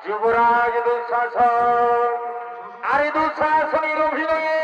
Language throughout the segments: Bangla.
যুবরাজ দুঃশাসন আর এই দুঃশাসনের অভিনয়ে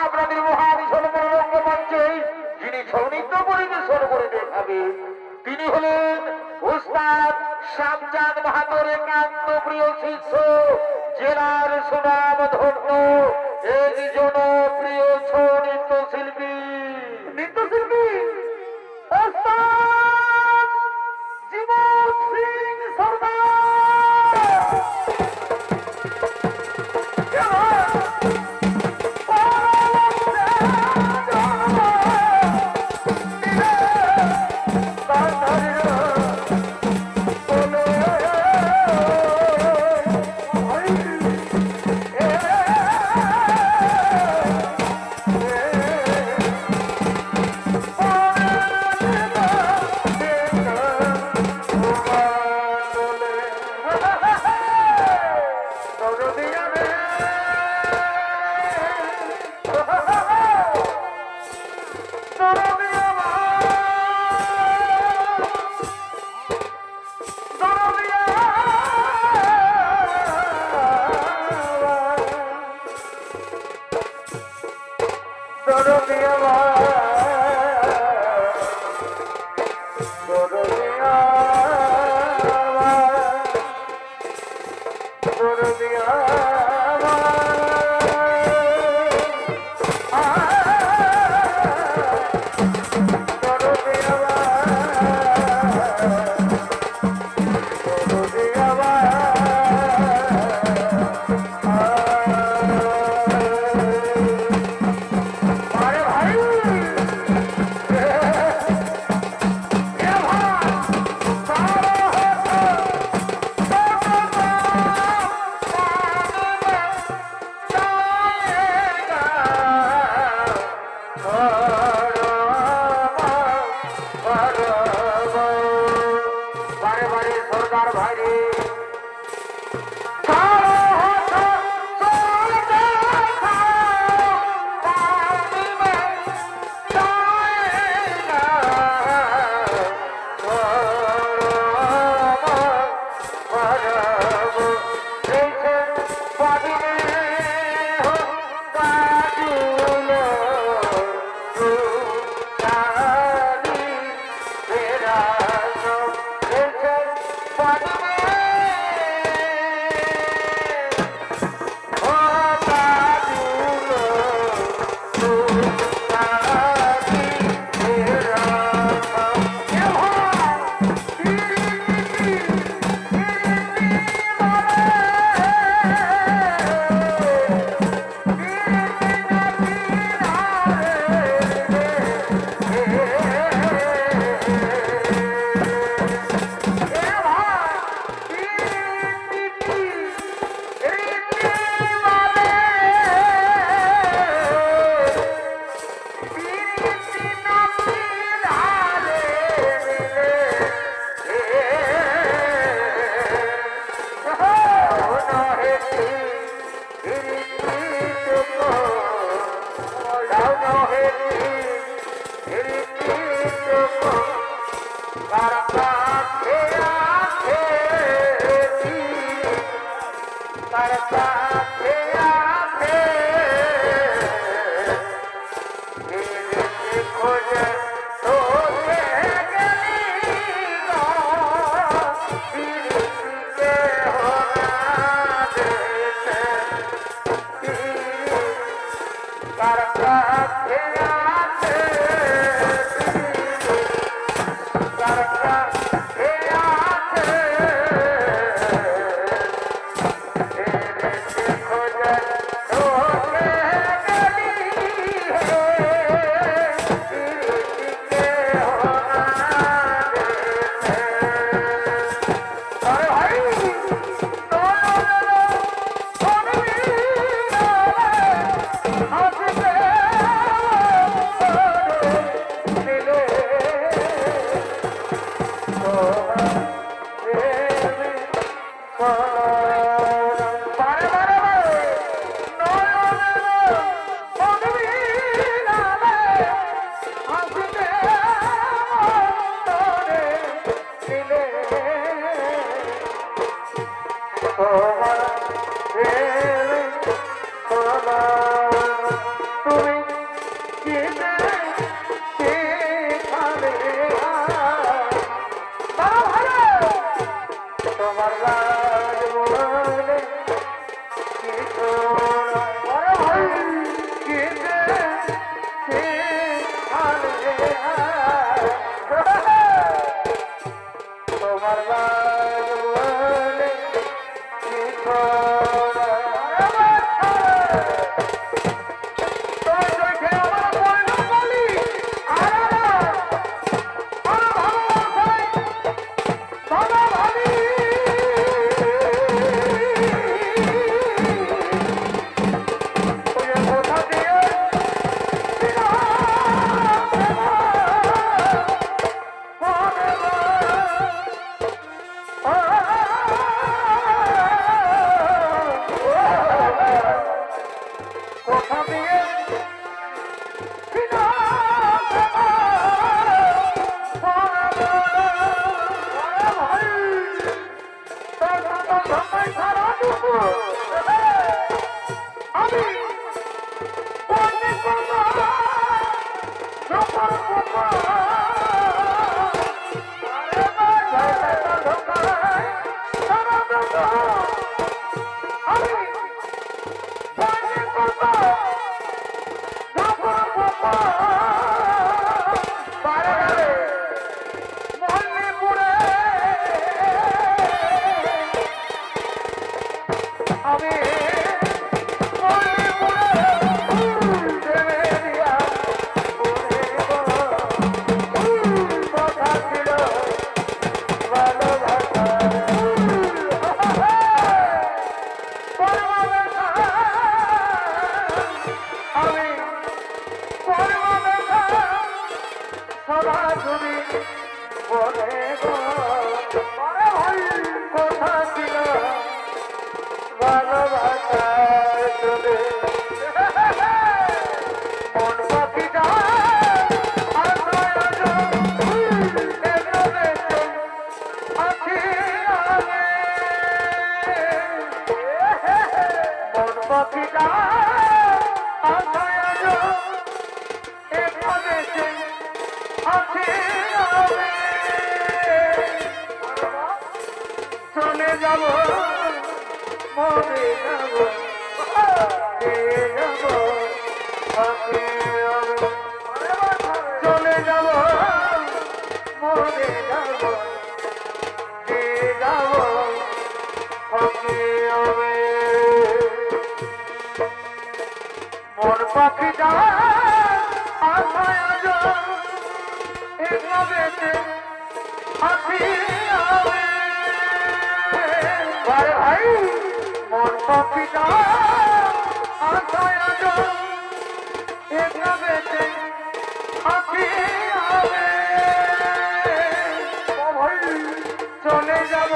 আপনাদের মহাবিশাল রঙ্গমঞ্চে যিনি সৌনিত্য পরিবেশন করে দেখাবে তিনি হলেন উস্তাদ শ্যামচাঁদ মাহাতোর একান্ত প্রিয় শিষ্য জেলার সুনাম ধন্য এই জনপ্রিয় ছৌ নৃত্যশিল্পী উস্তাদ জীবন সিং সরদার। তোমার ছেলে সোনা তুমি কিনে সেখানে তোমার রাজ বলে কি সোনা কিনে সেখানে তোমার রাজ বলে কি সোনা চলে যাব মরে যাব চলে যাব মরে যাব মন পাখিটা আশায় এভাবে আছি ভাই মন পাখিটা আশায় এভাবে আছি চলে যাব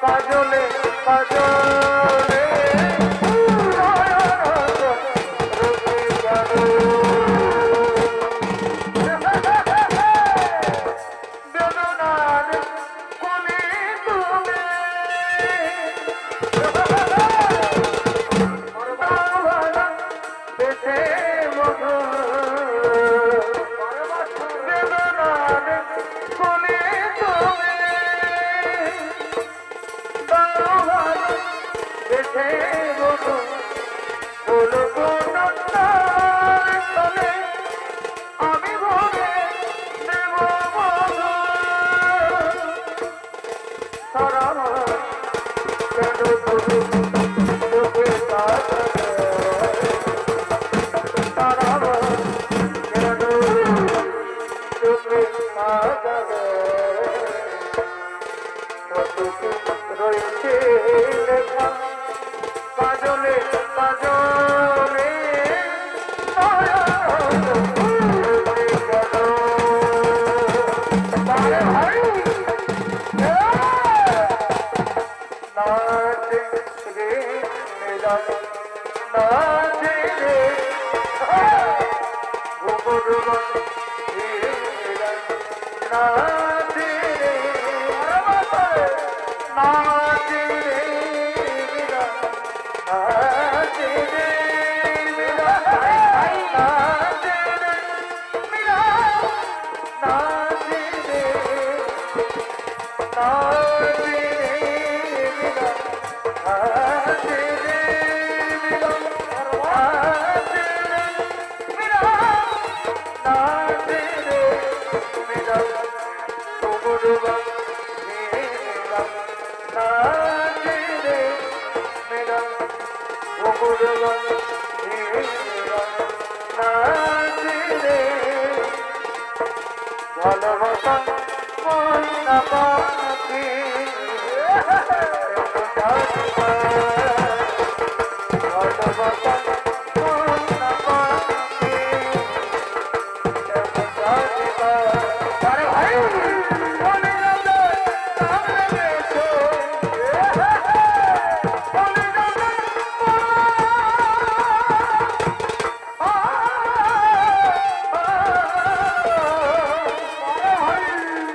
কাজলে কাজলে বেদনার কোনে তুমি বেঁচে মধু বেদনার কোনে তুমি বেঁচে মধু বলো তলে আমি ভরে দেব মধু সারা কেন তুমি চোখে সারা কেন চোখে কত ভালোবাসা মহিলা পাখি ভালোবাসা মহিলা পাখি আরে ভাই বলে যাবে সামনে গেছো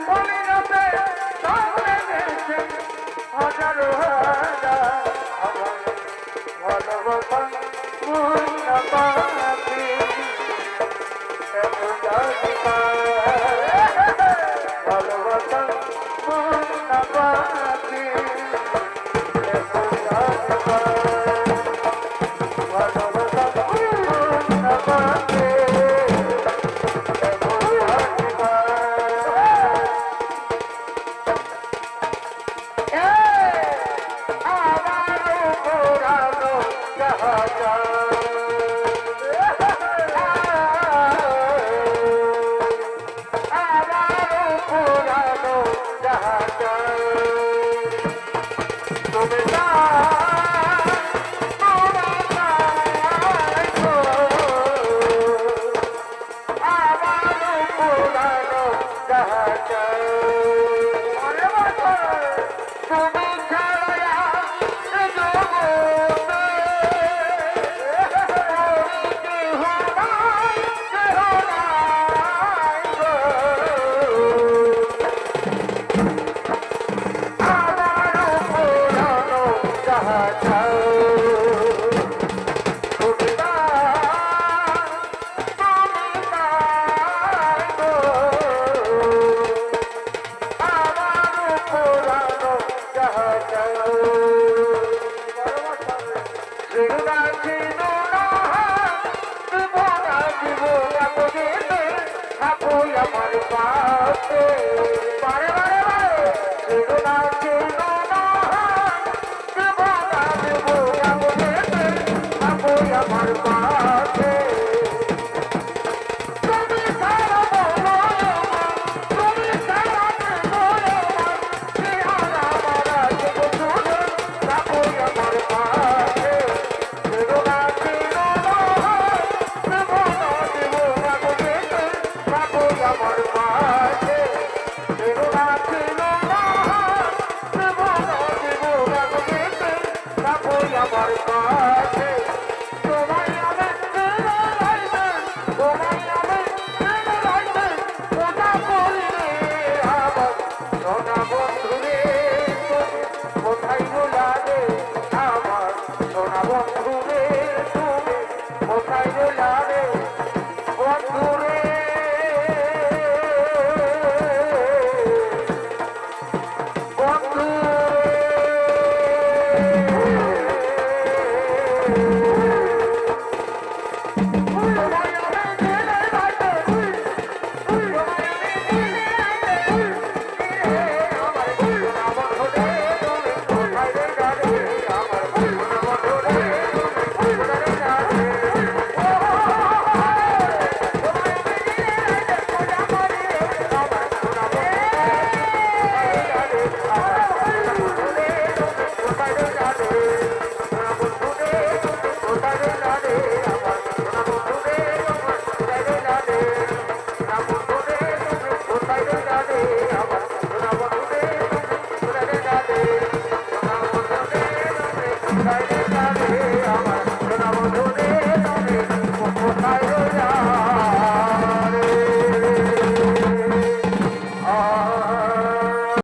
বলে যাবে হাজারো হাজার আমার ভালোবাসা মহিলা পাখি ভালোবাসা মহিলা পাখি ভালোবাসা মহিলা পাখি আমার পাশে বারে বারে বারে ছিল না দেবনা দেব আমার পাশে তুমি সারা বলো তুমি সারা বলো চেহারা মারা দেব শুনে রাখো আমার পাশে ছিল না দেবনা দেব আমার পাশে ছিল না রাখো আমার পাশে তোমায় আমি তোমায় আমি ওটা বললে আমার সোনা বন্ধুরে কোথায় লাগে আমার সোনা বন্ধুরে তুমি কোথায় লাগে বন্ধুরে Bye.